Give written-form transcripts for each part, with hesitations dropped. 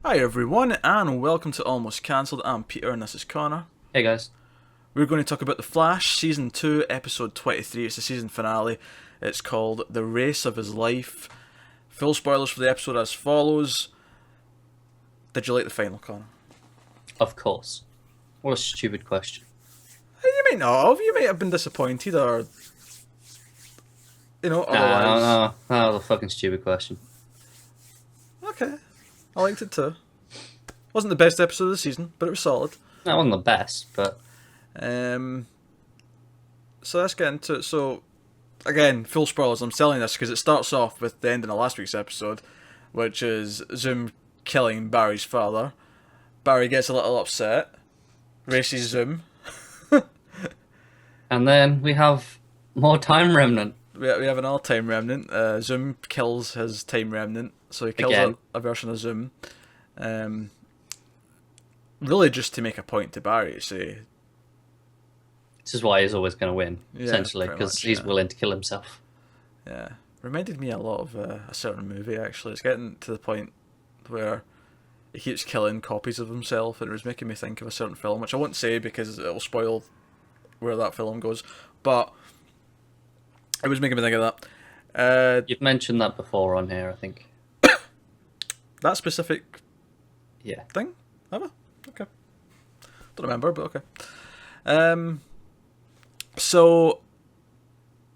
Hi everyone, and welcome to Almost Cancelled. I'm Peter, and this is Connor. Hey guys. We're going to talk about The Flash, Season 2, Episode 23. It's the season finale. It's called The Race of His Life. Full spoilers for the episode as follows. Did you like the final, Connor? Of course. What a stupid question. You might not have. You might have been disappointed, or... otherwise. No, that was a fucking stupid question. Okay. I liked it too. Wasn't the best episode of the season, but it was solid. That wasn't the best, but... So let's get into it. So, again, full spoilers. I'm telling this because it starts off with the ending of last week's episode, which is Zoom killing Barry's father. Barry gets a little upset, races Zoom. And then we have more Time Remnant. We have another Time Remnant. Zoom kills his Time Remnant, so he kills a version of Zoom. Really just to make a point to Barry, say... This is why he's always going to win, Yeah, essentially, pretty because much, he's yeah. willing to kill himself. Yeah. Reminded me a lot of a certain movie, actually. It's getting to the point where he keeps killing copies of himself, and it was making me think of a certain film, which I won't say because it'll spoil where that film goes, but it was making me think of that. You've mentioned that before on here, I think. That specific Yeah. thing? Have I? Okay. Don't remember, but okay. So,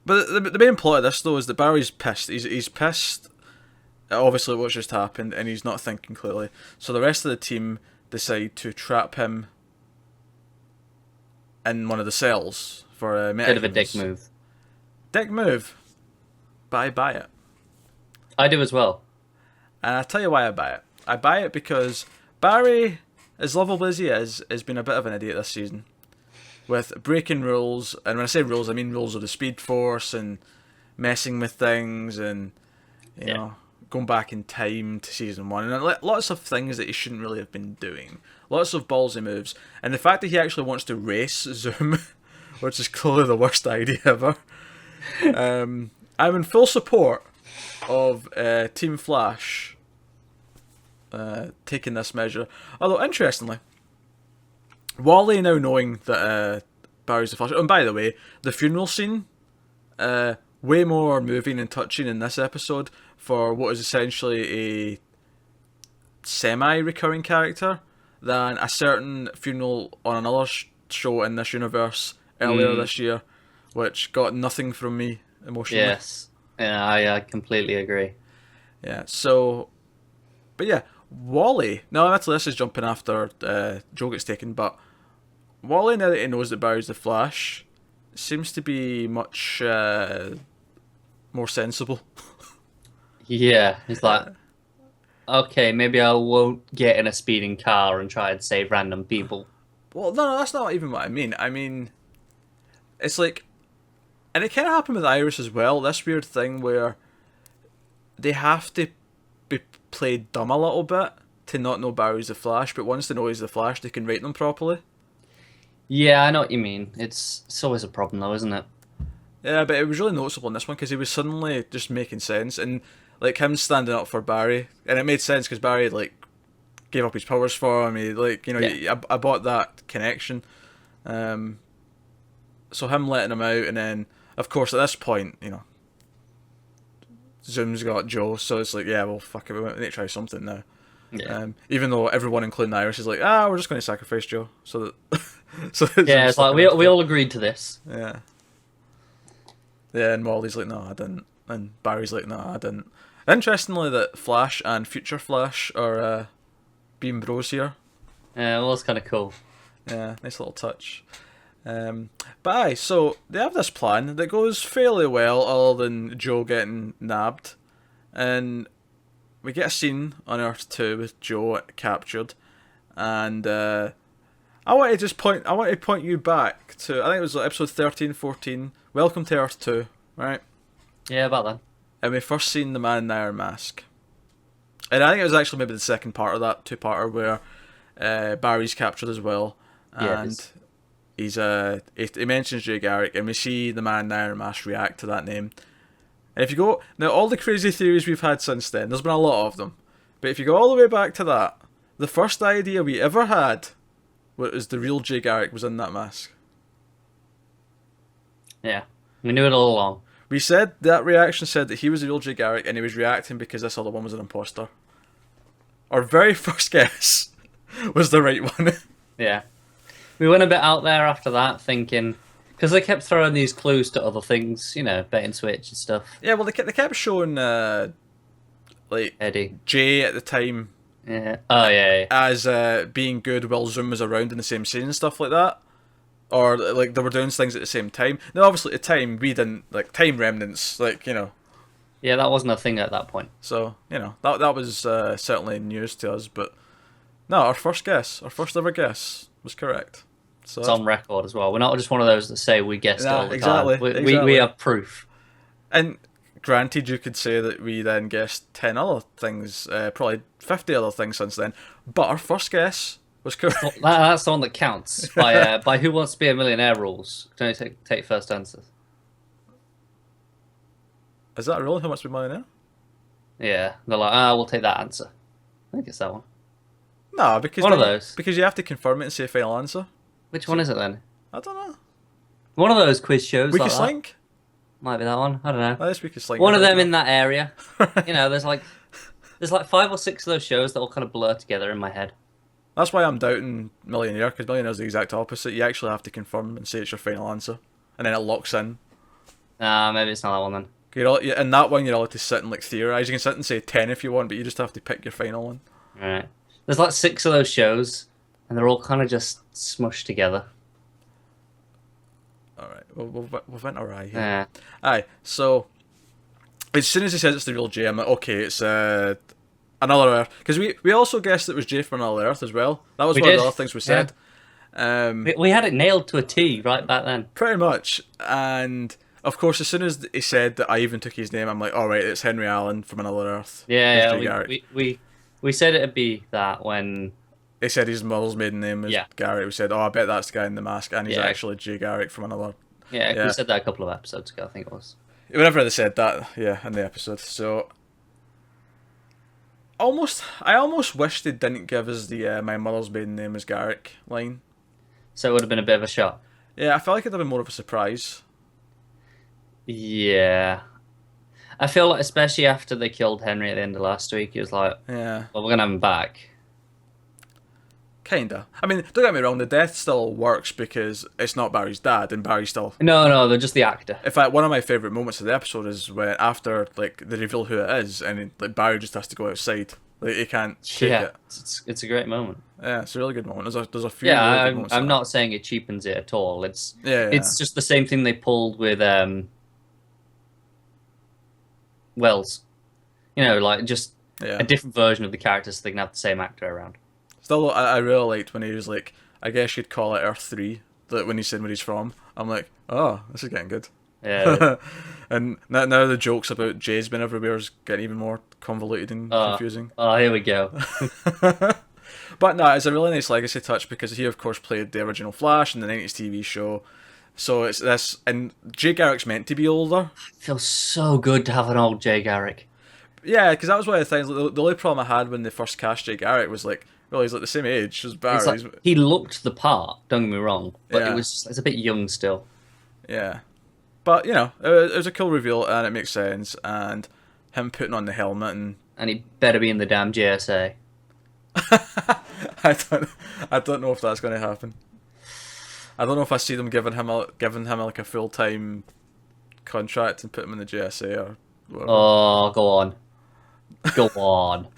but the main plot of this, though, is that Barry's pissed. He's pissed, obviously, what just happened, and he's not thinking clearly. So the rest of the team decide to trap him in one of the cells for a Bit of a dick move. Dick move. But I buy it. I do as well. And I'll tell you why I buy it. I buy it because Barry, as lovable as he is, has been a bit of an idiot this season. With breaking rules, and when I say rules, I mean rules of the Speed Force and messing with things and, you know, going back in time to season 1. And lots of things that he shouldn't really have been doing. Lots of ballsy moves. And the fact that he actually wants to race Zoom, which is clearly the worst idea ever. I'm in full support of Team Flash taking this measure. Although, interestingly, Wally now knowing that Barry's the Flash... And by the way, the funeral scene, way more moving and touching in this episode for what is essentially a semi-recurring character than a certain funeral on another show in this universe earlier this year, which got nothing from me emotionally. Yes. Yeah, I completely agree. Yeah, so... But yeah, Wally... Now, actually, this is jumping after Joe gets taken, but Wally, now that he knows that Barry's the Flash, seems to be much more sensible. Yeah, he's like, okay, maybe I won't get in a speeding car and try and save random people. Well, no, that's not even what I mean. I mean, it's like... And it kind of happened with Iris as well, this weird thing where they have to be played dumb a little bit to not know Barry's the Flash, but once they know he's the Flash, they can rate them properly. Yeah, I know what you mean. It's always a problem though, isn't it? Yeah, but it was really noticeable in this one because he was suddenly just making sense, and like him standing up for Barry, and it made sense because Barry like gave up his powers for him. He like I bought that connection. So him letting him out, and then of course at this point, Zoom's got Joe, so it's like, yeah, well, fuck it, we need to try something now. Yeah. Even though everyone, including Iris, is like, we're just going to sacrifice Joe, so that. Yeah, it's like we all agreed to this. Yeah. Yeah, and Wally's like, no, I didn't, and Barry's like, no, I didn't. Interestingly, that Flash and Future Flash are being bros here. Yeah, well, it's kind of cool. Yeah, nice little touch. So they have this plan that goes fairly well, other than Joe getting nabbed, and we get a scene on Earth 2 with Joe captured, and I want to point you back to, I think it was episode 13, 14. Welcome to Earth 2, right? Yeah, about that. And we first seen the man in the iron mask, and I think it was actually maybe the second part of that two-parter where Barry's captured as well, and he mentions Jay Garrick, and we see the man in the iron mask react to that name. And if you go now, all the crazy theories we've had since then, there's been a lot of them, but if you go all the way back to that, the first idea we ever had was the real Jay Garrick was in that mask. Yeah, we knew it all along. We said that reaction said that he was the real Jay Garrick, and he was reacting because this other one was an imposter. Our very first guess was the right one. Yeah. We went a bit out there after that, thinking... Because they kept throwing these clues to other things, you know, bait and switch and stuff. Yeah, well, they kept showing, like, Eddie. Jay at the time Yeah. Oh, yeah. as being good while Zoom was around in the same scene and stuff like that. Or, like, they were doing things at the same time. Now, obviously, at the time, we didn't, like, time remnants, like, you know. Yeah, that wasn't a thing at that point. So, you know, that was certainly news to us, but... No, our first ever guess, was correct. So It's on record as well. We're not just one of those that say we guessed it all the exactly, time. exactly. We have proof. And granted, you could say that we then guessed 10 other things, probably 50 other things since then, but our first guess was correct. That's the one that counts. By Who Wants to Be a Millionaire rules. Can only take first answers. Is that really Who Wants to Be a Millionaire? Yeah. They're like, we'll take that answer. I think it's that one. No, because one of those. Because you have to confirm it and say final answer. Which one is it then? I don't know. One of those quiz shows. Weakest like Link? Might be that one. I don't know. That is Weakest Link. One of them in that area. You know, there's like 5 or 6 of those shows that all kind of blur together in my head. That's why I'm doubting Millionaire, because Millionaire is the exact opposite. You actually have to confirm and say it's your final answer, and then it locks in. Maybe it's not that one then. In that one, you're allowed to sit and like theorize. You can sit and say 10 if you want, but you just have to pick your final one. Right. There's like 6 of those shows, and they're all kind of just smushed together. Alright, we've went awry here. Yeah. Aye, so as soon as he says it's the real Jay, I'm like, okay, it's another Earth. Because we also guessed it was Jay from another Earth as well. That was one of the other things we said. Yeah. We had it nailed to a T right back then. Pretty much. And of course, as soon as he said that, I even took his name. I'm like, alright, it's Henry Allen from another Earth. Yeah, we said it'd be that when... He said his mother's maiden name was Garrick. We said, I bet that's the guy in the mask, and he's actually Jay Garrick from another... Yeah, we said that a couple of episodes ago, I think it was. Whenever they said that, in the episode. So, I almost wish they didn't give us the my mother's maiden name is Garrick line. So it would have been a bit of a shock. Yeah, I felt like it'd have been more of a surprise. Yeah. I feel like, especially after they killed Henry at the end of last week, it was like, well, we're going to have him back. Kinda. I mean, don't get me wrong, the death still works because it's not Barry's dad, and Barry still... No, they're just the actor. In fact, one of my favourite moments of the episode is when, after, like, they reveal who it is, and like, Barry just has to go outside. Like, he can't take it. It's a great moment. Yeah, it's a really good moment. There's a few really good moments. I'm not saying it cheapens it at all. It's just the same thing they pulled with Wells. You know, like, just a different version of the character so they can have the same actor around. Still, I really liked when he was like, I guess you'd call it Earth 3, like when he said where he's from. I'm like, oh, this is getting good. Yeah. And now the jokes about Jay's been everywhere is getting even more convoluted and confusing. Oh, here we go. But no, it's a really nice legacy touch because he, of course, played the original Flash in the 90s TV show. So it's this, and Jay Garrick's meant to be older. It feels so good to have an old Jay Garrick. Yeah, because that was one of the things. The only problem I had when they first cast Jay Garrick was like, well, he's like the same age as Barry. He looked the part, don't get me wrong, but it's a bit young still. Yeah. But, you know, it was a cool reveal and it makes sense. And him putting on the helmet and he better be in the damn JSA. I don't know if that's going to happen. I don't know if I see them giving him like a full-time contract and put him in the JSA or whatever. Oh, go on. Go on.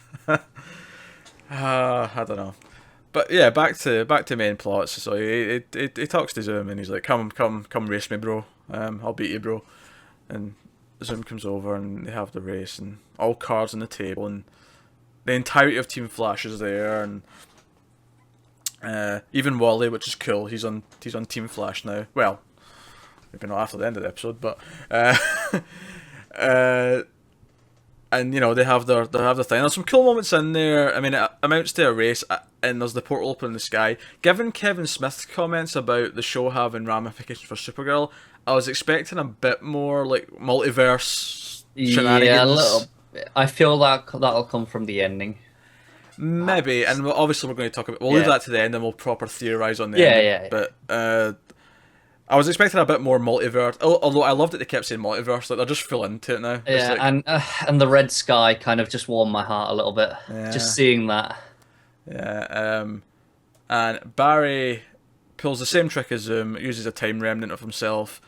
I don't know, but yeah, back to main plots. So he talks to Zoom and he's like, "Come race me, bro. I'll beat you, bro." And Zoom comes over and they have the race and all cards on the table and the entirety of Team Flash is there and even Wally, which is cool. He's on Team Flash now. Well, maybe not after the end of the episode, but and you know they have their thing. There's some cool moments in there. I mean, it amounts to a race, and there's the portal open in the sky. Given Kevin Smith's comments about the show having ramifications for Supergirl, I was expecting a bit more like multiverse shenanigans. Yeah, a little bit. I feel that that'll come from the ending. Maybe, and obviously we're going to talk about. We'll leave that to the end, and we'll proper theorize on the ending. But I was expecting a bit more multiverse. Although I loved that they kept saying multiverse, like they're just full into it now. Yeah, and the red sky kind of just warmed my heart a little bit. Just seeing that. Yeah. And Barry pulls the same trick as Zoom, uses a time remnant of himself,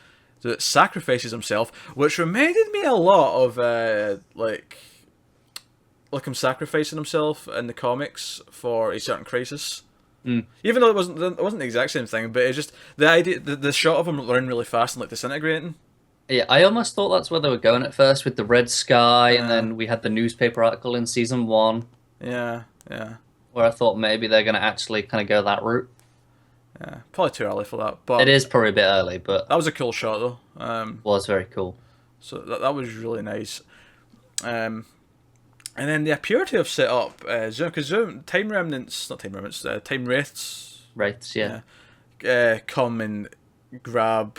that sacrifices himself, which reminded me a lot of like him sacrificing himself in the comics for a certain crisis. Even though it wasn't the exact same thing, but it's just the idea, the shot of him running really fast and like disintegrating. Yeah, I almost thought that's where they were going at first with the red sky, and then we had the newspaper article in season 1. Yeah. Where I thought maybe they're going to actually kind of go that route. Yeah, probably too early for that. But it is probably a bit early, but that was a cool shot though. Was very cool. So that was really nice. And then they appear to have set up Zoom, because time remnants, not time remnants, time wraiths. Wraiths, yeah. Come and grab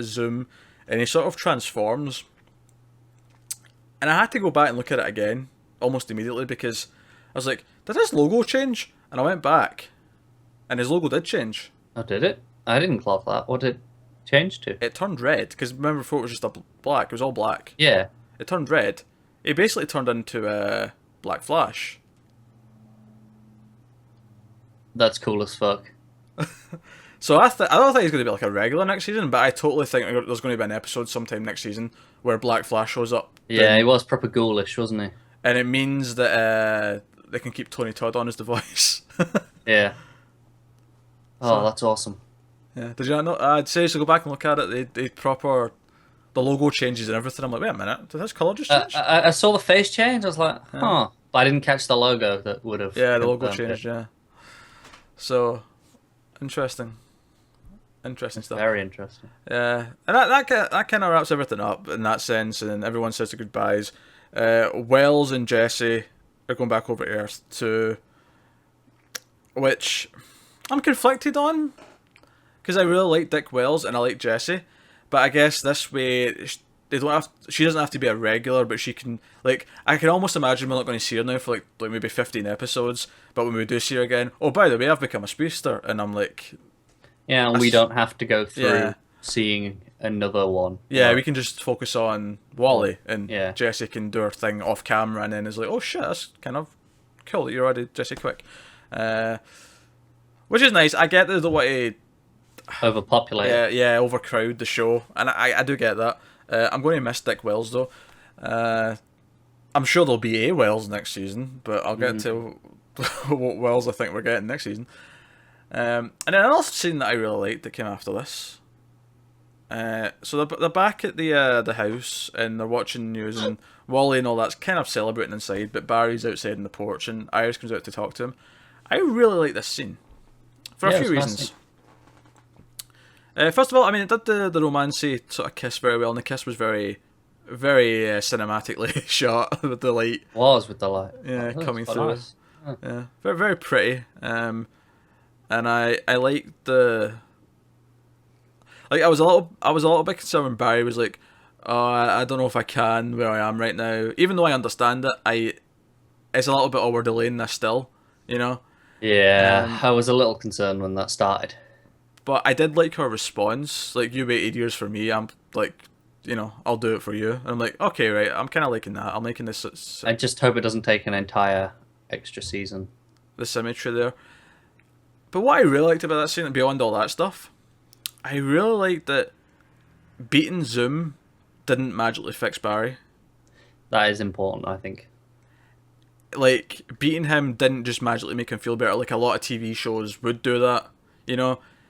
Zoom, and he sort of transforms. And I had to go back and look at it again, almost immediately, because I was like, did his logo change? And I went back, and his logo did change. Oh, did it? I didn't clock that. What did it change to? It turned red, because remember before it was just a black, it was all black. Yeah. It turned red. It basically turned into Black Flash. That's cool as fuck. So I don't think he's going to be like a regular next season, but I totally think there's going to be an episode sometime next season where Black Flash shows up. Yeah, he was proper ghoulish, wasn't he? And it means that they can keep Tony Todd on as the voice. Yeah. Oh, that's awesome. Yeah. Did you not know? I'd say so. Go back and look at it. They proper. The logo changes and everything. I'm like, wait a minute, did his colour just change? I saw the face change. I was like, huh. But I didn't catch the logo that would have. Yeah, the logo changed. Yeah. So, interesting stuff. Very interesting. Yeah, and that kind of wraps everything up in that sense, and everyone says their goodbyes. Wells and Jesse are going back over to Earth too, which I'm conflicted on, because I really like Dick Wells and I like Jesse. But I guess this way, they don't have. She doesn't have to be a regular, but she can. Like, I can almost imagine we're not going to see her now for like maybe 15 episodes. But when we do see her again, oh, by the way, I've become a speedster, and I'm like, yeah, and we don't have to go through seeing another one. Yeah, we can just focus on Wally, and Jessie can do her thing off camera, and then it's like, oh shit, that's kind of cool that you're already Jessie Quick, which is nice. I get that they don't want to overpopulate. Yeah, overcrowd the show, and I do get that. I'm going to miss Dick Wells though. I'm sure there'll be a Wells next season, but I'll get to what Wells I think we're getting next season. And then another scene that I really liked that came after this. So they're back at the house, and they're watching news, and Wally and all that's kind of celebrating inside, but Barry's outside on the porch, and Iris comes out to talk to him. I really like this scene for a few reasons. First of all, I mean, it did the romancy sort of kiss very well, and the kiss was very, very cinematically shot with the light. With the light. Yeah, coming through. Nice. Yeah, very, very pretty. And I liked the. Like, I was a little bit concerned when Barry was like, "Oh, I don't know if I can where I am right now." Even though I understand it, it's a little bit we're delaying this still, you know. Yeah, I was a little concerned when that started. But I did like her response. Like, you waited years for me. I'm like, I'll do it for you. And I'm like, okay, right. I'm kind of liking that. I'm liking this. I just hope it doesn't take an entire extra season. The symmetry there. But what I really liked about that scene, beyond all that stuff, I really liked that beating Zoom didn't magically fix Barry. That is important, I think. Like, beating him didn't just magically make him feel better. Like, a lot of TV shows would do that,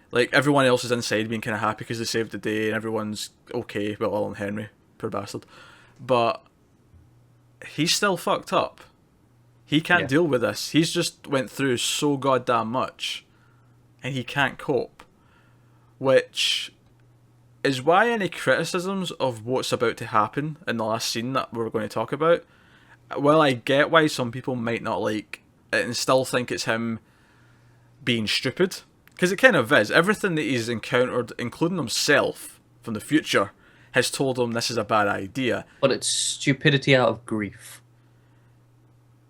Like, everyone else is inside being kind of happy because they saved the day and everyone's okay. Well, other than Henry, poor bastard. But he's still fucked up. He can't deal with this. He's just went through so goddamn much and he can't cope. Which is why any criticisms of what's about to happen in the last scene that we're going to talk about, well, I get why some people might not like it and still think it's him being stupid. Because it kind of is. Everything that he's encountered, including himself from the future, has told him this is a bad idea. But it's stupidity out of grief.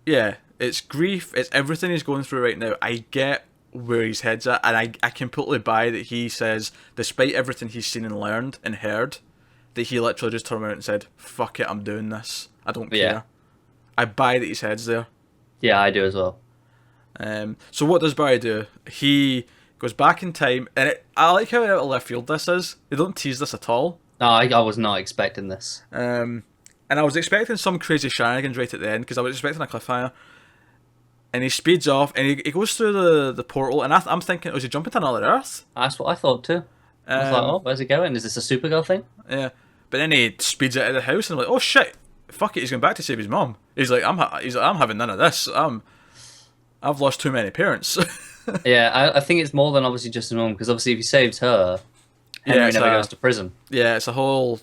Yeah. It's grief. It's everything he's going through right now. I get where his head's at, and I completely buy that he says, despite everything he's seen and learned and heard, that he literally just turned around and said, fuck it, I'm doing this. I don't care. Yeah. I buy that his head's there. Yeah, I do as well. So what does Barry do? He goes back in time, and I like how out of left field this is. They don't tease this at all. No, I was not expecting this. And I was expecting some crazy shenanigans right at the end, because I was expecting a cliffhanger. And he speeds off, and he goes through the portal, and I'm thinking, was he jumping to another Earth? That's what I thought too. I was like, oh, where's he going? Is this a Supergirl thing? Yeah. But then he speeds out of the house, and I'm like, oh shit, fuck it, he's going back to save his mom. He's like, I'm having none of this. I've lost too many parents. Yeah, I think it's more than obviously just his mom, because obviously if he saves her, Henry never goes to prison. Yeah, it's a whole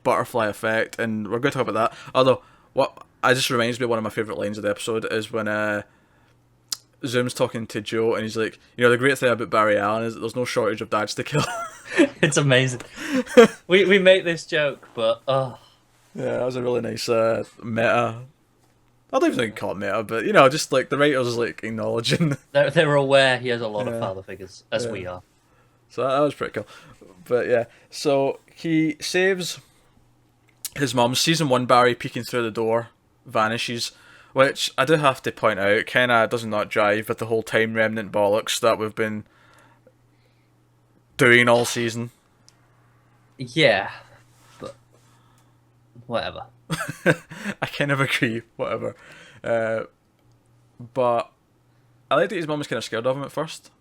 butterfly effect, and we're going to talk about that. Although, what just reminds me of one of my favourite lines of the episode is when Zoom's talking to Joe, and he's like, the great thing about Barry Allen is that there's no shortage of dads to kill. It's amazing. we make this joke, but oh. Yeah, that was a really nice meta. I don't even think you call it meta, but just like the writers like acknowledging. They were aware he has a lot of father figures, as we are. So that was pretty cool. But yeah, so he saves his mum. Season 1 Barry peeking through the door vanishes, which I do have to point out kind of does not jive with the whole time remnant bollocks that we've been doing all season. Yeah, but whatever. I kind of agree, whatever. But I like that his mum was kind of scared of him at first.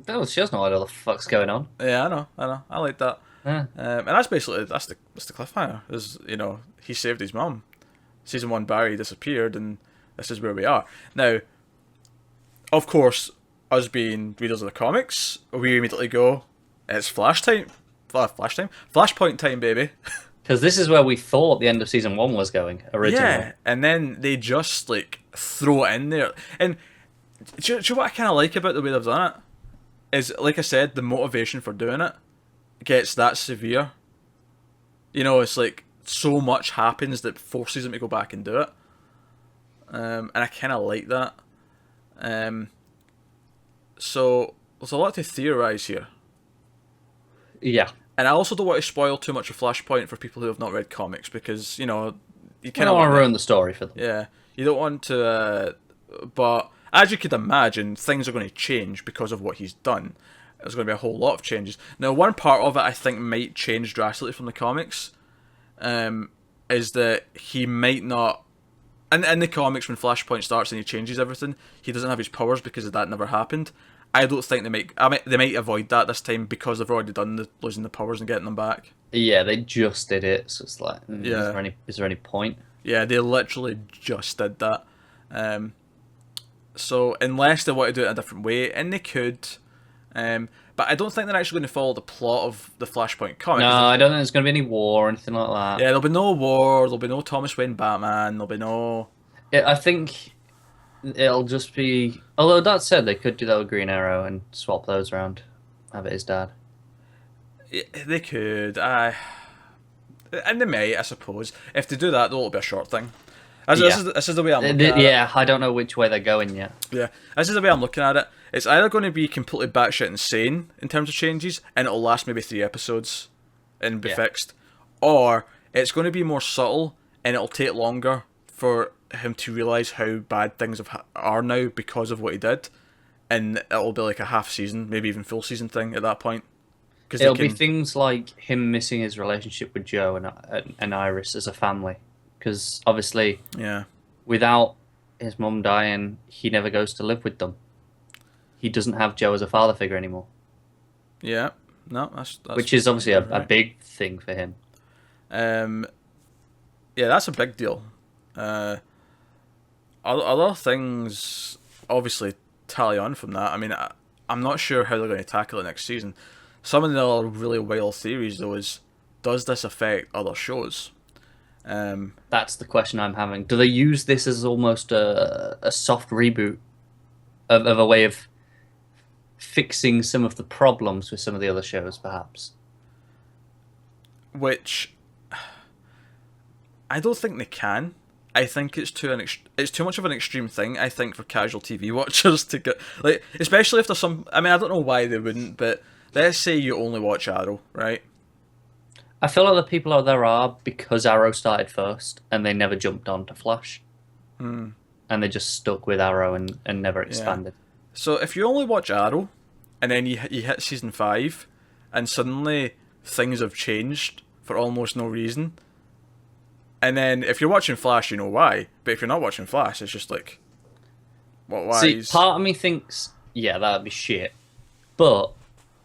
No, she doesn't know what the fuck's going on. Yeah, I know. I like that. Yeah. And that's basically that's the cliffhanger. Is he saved his mum. Season 1 Barry disappeared, and this is where we are now. Of course, us being readers of the comics, we immediately go, it's Flashpoint time, baby. Because this is where we thought the end of season 1 was going originally. Yeah, and then they just like throw it in there. And do you know what I kind of like about the way they've done it? Is, like I said, the motivation for doing it gets that severe. It's like so much happens that forces them to go back and do it. And I kind of like that. So there's a lot to theorize here. Yeah. And I also don't want to spoil too much of Flashpoint for people who have not read comics, because, you kind of want to ruin the story for them. Yeah. You don't want to... but as you could imagine, things are going to change because of what he's done. There's going to be a whole lot of changes. Now, one part of it I think might change drastically from the comics, is that he might not... In the comics, when Flashpoint starts and he changes everything, he doesn't have his powers because that never happened. I don't think they might avoid that this time because they've already done losing the powers and getting them back. Yeah, they just did it, so it's like, yeah. Is there any point? Yeah, they literally just did that. So unless they want to do it in a different way, and they could, but I don't think they're actually going to follow the plot of the Flashpoint comic. No, I don't think there's going to be any war or anything like that. Yeah, there'll be no war. There'll be no Thomas Wayne Batman. There'll be no. I think it'll just be. Although that said, they could do that with Green Arrow and swap those around. Have it his dad. Yeah, they could. And they may, I suppose. If they do that, it'll be a short thing. This is the way I'm looking at it. Yeah, I don't know which way they're going yet. Yeah, this is the way I'm looking at it. It's either going to be completely batshit insane in terms of changes, and it'll last maybe 3 episodes and be fixed, or it's going to be more subtle, and it'll take longer for him to realise how bad things are now because of what he did, and it'll be like a half season, maybe even full season thing at that point. It'll be things like him missing his relationship with Joe and Iris as a family. Because obviously, without his mum dying, he never goes to live with them. He doesn't have Joe as a father figure anymore. Yeah, no, that's which is obviously a big thing for him. Yeah, that's a big deal. Other things obviously tally on from that. I mean, I'm not sure how they're going to tackle it next season. Some of the other really wild theories, though, is does this affect other shows? That's the question I'm having. Do they use this as almost a soft reboot of a way of fixing some of the problems with some of the other shows, perhaps? Which I don't think they can. I think it's it's too much of an extreme thing, I think, for casual TV watchers to get, like, especially if there's some, I mean, I don't know why they wouldn't, but let's say you only watch Arrow, right? I feel like the people out there are because Arrow started first and they never jumped on to Flash. And they just stuck with Arrow and never expanded. Yeah. So if you only watch Arrow and then you hit season 5 and suddenly things have changed for almost no reason. And then if you're watching Flash, you know why. But if you're not watching Flash, it's just like, what? Why? See, part of me thinks, yeah, that'd be shit. But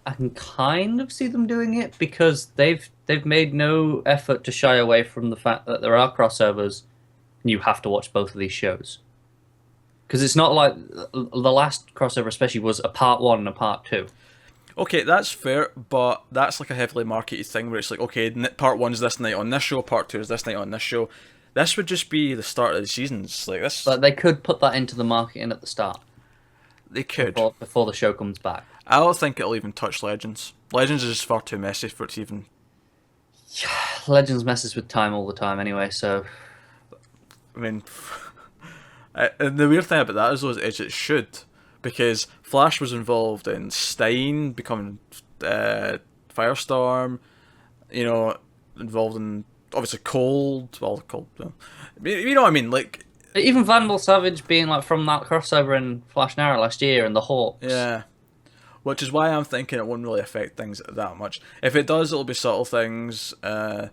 I can kind of see them doing it because they've made no effort to shy away from the fact that there are crossovers and you have to watch both of these shows. Because it's not like the last crossover especially was a part 1 and a part 2. Okay, that's fair, but that's like a heavily marketed thing where it's like, okay, part 1's this night on this show, part 2 is this night on this show. This would just be the start of the seasons. Like this. But they could put that into the marketing at the start. They could. Before the show comes back. I don't think it'll even touch Legends. Legends is just far too messy for it to even... Legends messes with time all the time anyway, so... I mean... and the weird thing about that is it should. Because Flash was involved in Stein becoming Firestorm, you know, involved in obviously Cold. Well, Cold. You know what I mean? Like even Vandal Savage being like from that crossover in Flash and Arrow last year and the Hawks. Yeah, which is why I'm thinking it won't really affect things that much. If it does, it'll be subtle things. As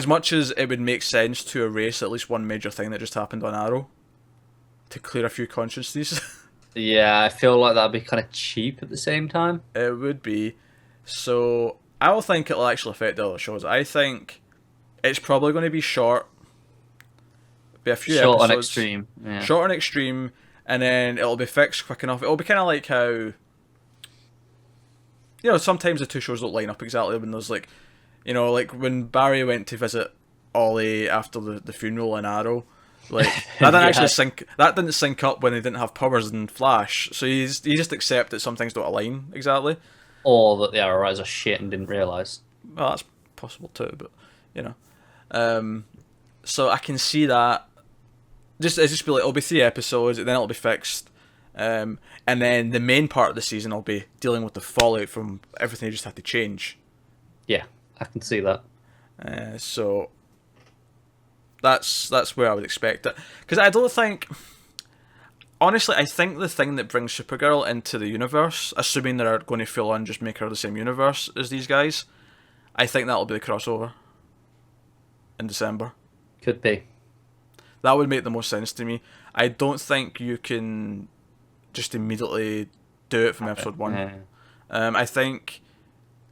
much as it would make sense to erase at least one major thing that just happened on Arrow to clear a few consciences. Yeah, I feel like that'd be kind of cheap at the same time. It would be. So, I don't think it'll actually affect the other shows. I think it's probably going to be short. Be a few short episodes. And extreme. Yeah. Short and extreme, and then it'll be fixed quick enough. It'll be kind of like how... You know, sometimes the two shows don't line up exactly when there's like... You know, like when Barry went to visit Ollie after the funeral in Arrow... Like that didn't actually sync. That didn't sync up when they didn't have powers in Flash. So you just accept that some things don't align exactly, or that the Arrow are shit and didn't realize. Well, that's possible too, but you know. So I can see that. It's just be like it'll be 3 episodes, then it'll be fixed, and then the main part of the season will be dealing with the fallout from everything they just had to change. Yeah, I can see that. So. That's where I would expect it. Because I don't think... Honestly, I think the thing that brings Supergirl into the universe, assuming they're going to full on just make her the same universe as these guys, I think that'll be the crossover in December. Could be. That would make the most sense to me. I don't think you can just immediately do it from episode 1. Yeah. I think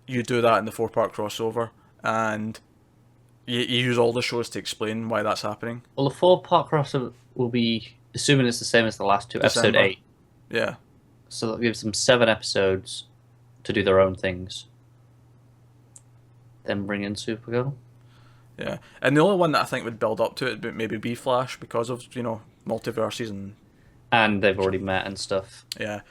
you do that in the 4-part crossover, and... You use all the shows to explain why that's happening. Well, the 4-part crossover will be, assuming it's the same as the last 2, December. episode 8. Yeah. So that gives them 7 episodes to do their own things. Then bring in Supergirl. Yeah. And the only one that I think would build up to it would maybe be Flash because of, you know, multiverses and... And they've already met and stuff. Yeah.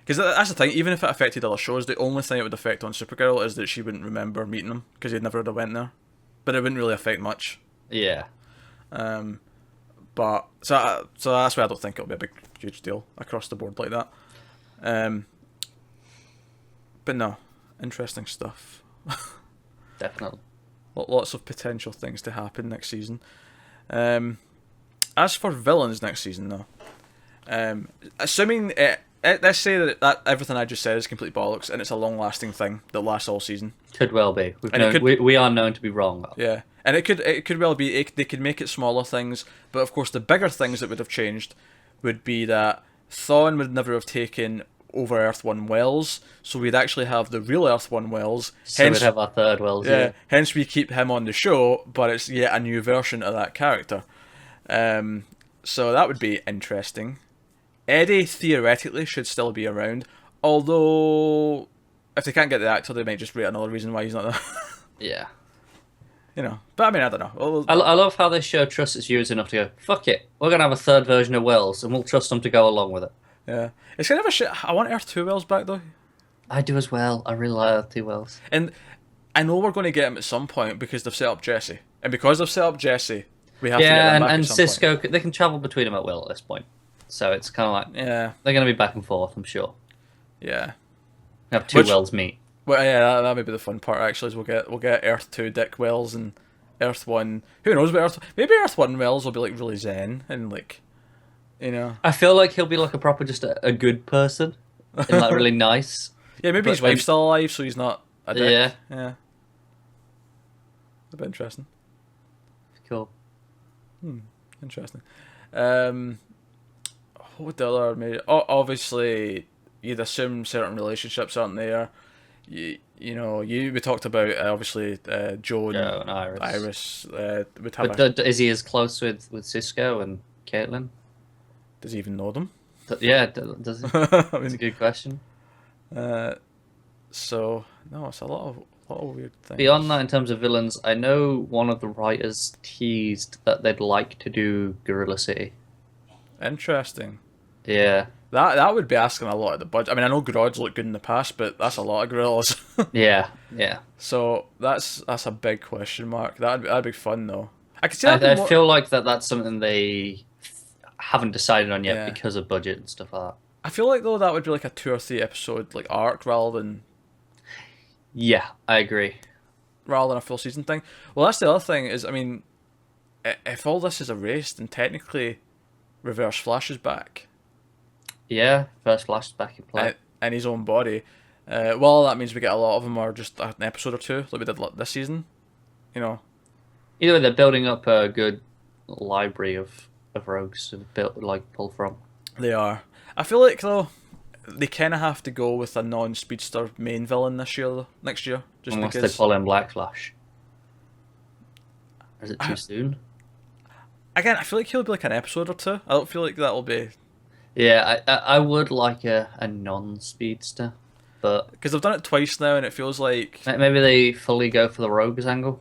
Because that's the thing, even if it affected other shows, the only thing it would affect on Supergirl is that she wouldn't remember meeting him, because he'd never would have went there. But it wouldn't really affect much. Yeah. But, so that's why I don't think it'll be a big, huge deal across the board like that. But no, interesting stuff. Definitely. Lots of potential things to happen next season. As for villains next season, though, assuming... let's say that everything I just said is complete bollocks, and it's a long-lasting thing that lasts all season. Could well be. We are known to be wrong. Yeah, and it could well be. They could make it smaller things, but of course the bigger things that would have changed would be that Thawne would never have taken over Earth 1 Wells, so we'd actually have the real Earth 1 Wells. So we'd have our third Wells. Yeah. Hence we keep him on the show, but it's yet a new version of that character. So that would be interesting. Eddie theoretically should still be around, although if they can't get the actor, they might just write another reason why he's not there. Yeah. You know, but I mean, I don't know. I love how this show trusts its viewers enough to go, fuck it, we're going to have a third version of Wells, and we'll trust them to go along with it. Yeah. It's kind of a shit. I want Earth 2 Wells back, though. I do as well. I really like Earth 2 Wells. And I know we're going to get him at some point because they've set up Jesse. And because they've set up Jesse, we have to get them back and at some Cisco, point. they can travel between them at will at this point. So it's kind of like they're going to be back and forth, I'm sure. Yeah. Have two worlds meet. Well, yeah, that may be the fun part. Actually, is we'll get Earth 2 Dick Wells and Earth 1. Who knows about Earth? Maybe Earth 1 Wells will be like really zen and like, you know. I feel like he'll be like a proper just a good person and like really nice. Yeah, maybe his wife's still alive, so he's not a dick. Yeah. That'd be interesting. Cool. Interesting. What would the other maybe? Oh, obviously, you'd assume certain relationships aren't there. We talked about obviously Joe and Iris would have. But is he as close with Cisco and Caitlin? Does he even know them? Yeah, does he? That's a good question. So no, it's a lot of weird things. Beyond that, in terms of villains, I know one of the writers teased that they'd like to do Gorilla City. Interesting. Yeah. That would be asking a lot of the budget. I mean, I know Grodd's looked good in the past, but that's a lot of gorillas. Yeah. So that's a big question mark. That'd be fun though. I could see. I feel like that's something they haven't decided on yet because of budget and stuff like that. I feel like though that would be like a 2 or 3 episode like arc rather than. Yeah, I agree. Rather than a full season thing. Well, that's the other thing is, I mean, if all this is erased, then technically, Reverse Flash is back. Yeah, First Flash is back in play. In his own body. Well, that means we get a lot of them, or just an episode or two, like we did this season. You know. Either way, they're building up a good library of rogues to pull from. They are. I feel like though, they kind of have to go with a non-speedster main villain next year, just unless because they pull in Black Flash. Or is it too soon? Again, I feel like he'll be like an episode or two. I don't feel like that'll be. Yeah, I would like a non-speedster, but because they've done it twice now, and it feels like maybe they fully go for the rogues angle.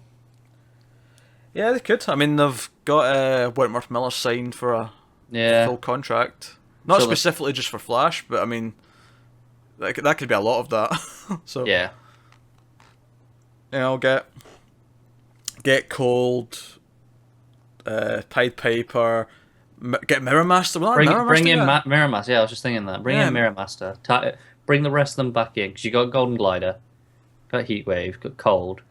Yeah, they could. I mean, they've got Wentworth Miller signed for a full contract, not specifically just for Flash, but I mean, that could be a lot of that. So yeah, get Cold, Pied Piper. Get Mirror Master. Bring in Mirror Master. Yeah, I was just thinking that. Bring in Mirror Master. Bring the rest of them back in because you got Golden Glider, got Heatwave, got Cold.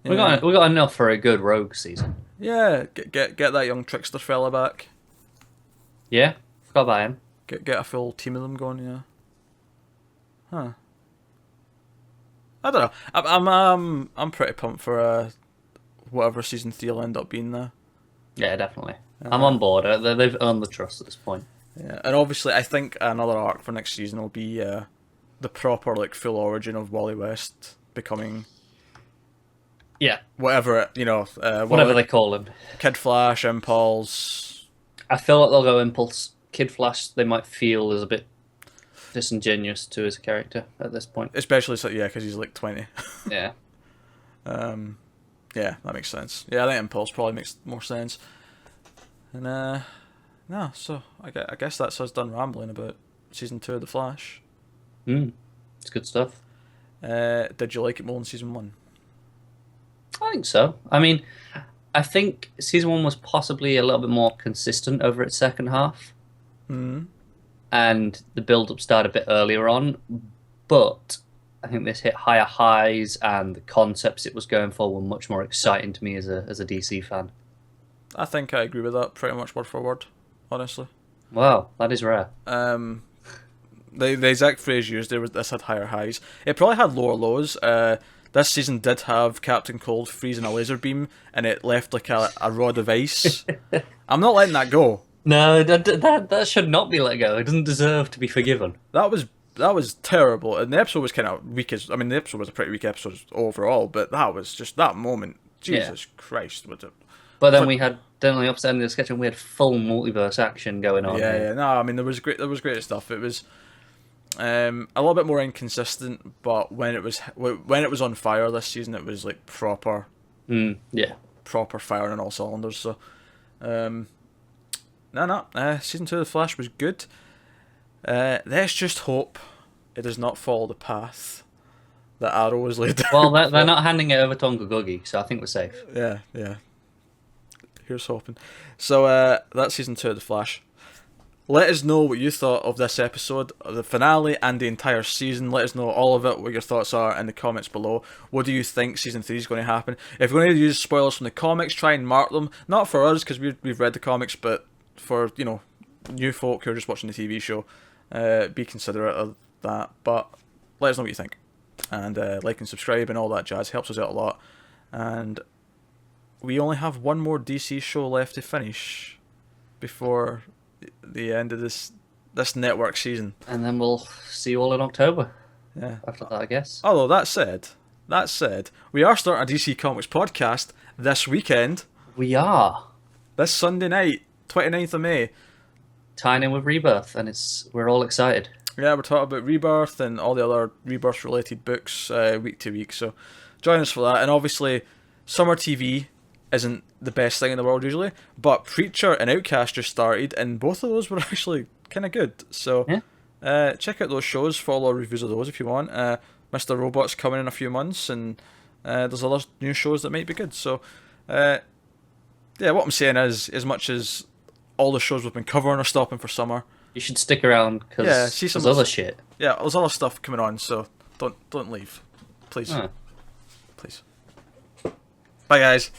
Yeah. We got enough for a good Rogue season. Yeah, get that young Trickster fella back. Yeah, forgot about him. Get a full team of them going. Yeah. Huh. I don't know. I'm pretty pumped for whatever season 3 will end up being there. Yeah, definitely. I'm on board. They've earned the trust at this point. Yeah, and obviously, I think another arc for next season will be the proper full origin of Wally West becoming. Yeah. Whatever whatever they call him. Kid Flash, Impulse. I feel like they'll go Impulse. Kid Flash, they might feel is a bit disingenuous to his character at this point. Especially because he's 20. Yeah. Yeah, that makes sense. Yeah, I think Impulse probably makes more sense. And no, so I guess that's us done rambling about season 2 of The Flash. It's good stuff. Did you like it more than season 1? I think so. I mean, I think season 1 was possibly a little bit more consistent over its second half. And the build-up started a bit earlier on, but I think this hit higher highs, and the concepts it was going for were much more exciting to me as a DC fan. I think I agree with that pretty much word for word, honestly. Wow, that is rare. The exact phrase used there was this had higher highs. It probably had lower lows. This season did have Captain Cold freezing a laser beam, and it left a rod of ice. I'm not letting that go. No, that should not be let go. It doesn't deserve to be forgiven. That was terrible, and the episode was kind of weak. The episode was a pretty weak episode overall, but that was just that moment. Jesus Christ, was it? But then we had on the opposite end of the sketch, and we had full multiverse action going on. Yeah. No, I mean there was great stuff. It was a little bit more inconsistent, but when it was on fire this season, it was proper. Proper firing on all cylinders. So, season 2 of The Flash was good. Let's just hope it does not follow the path that Arrow was laid down. Well, they're not handing it over to Uncle Googie, so I think we're safe. Yeah. Here's hoping. So that's season 2 of The Flash. Let us know what you thought of this episode, of the finale, and the entire season. Let us know all of it, what your thoughts are in the comments below. What do you think season 3 is going to happen? If you're going to use spoilers from the comics, try and mark them. Not for us, because we've read the comics, but for, new folk who are just watching the TV show, be considerate of that. But let us know what you think. And like and subscribe and all that jazz. Helps us out a lot. And we only have one more DC show left to finish before the end of this network season, and then we'll see you all in October. Yeah. After that, I guess. Although that said, we are starting a DC Comics podcast this weekend. We are. This Sunday night, 29th of May. Tying in with Rebirth, and we're all excited. Yeah, we're talking about Rebirth and all the other Rebirth related books week to week. So join us for that. And obviously, summer TV isn't the best thing in the world usually, but Preacher and Outcast just started, and both of those were actually kind of good. So check out those shows, follow our reviews of those if you want. Mr. Robot's coming in a few months, and there's other new shows that might be good. So what I'm saying is, as much as all the shows we've been covering are stopping for summer, you should stick around because there's other shit. Yeah, there's other stuff coming on, so don't leave, please. Please. Bye, guys.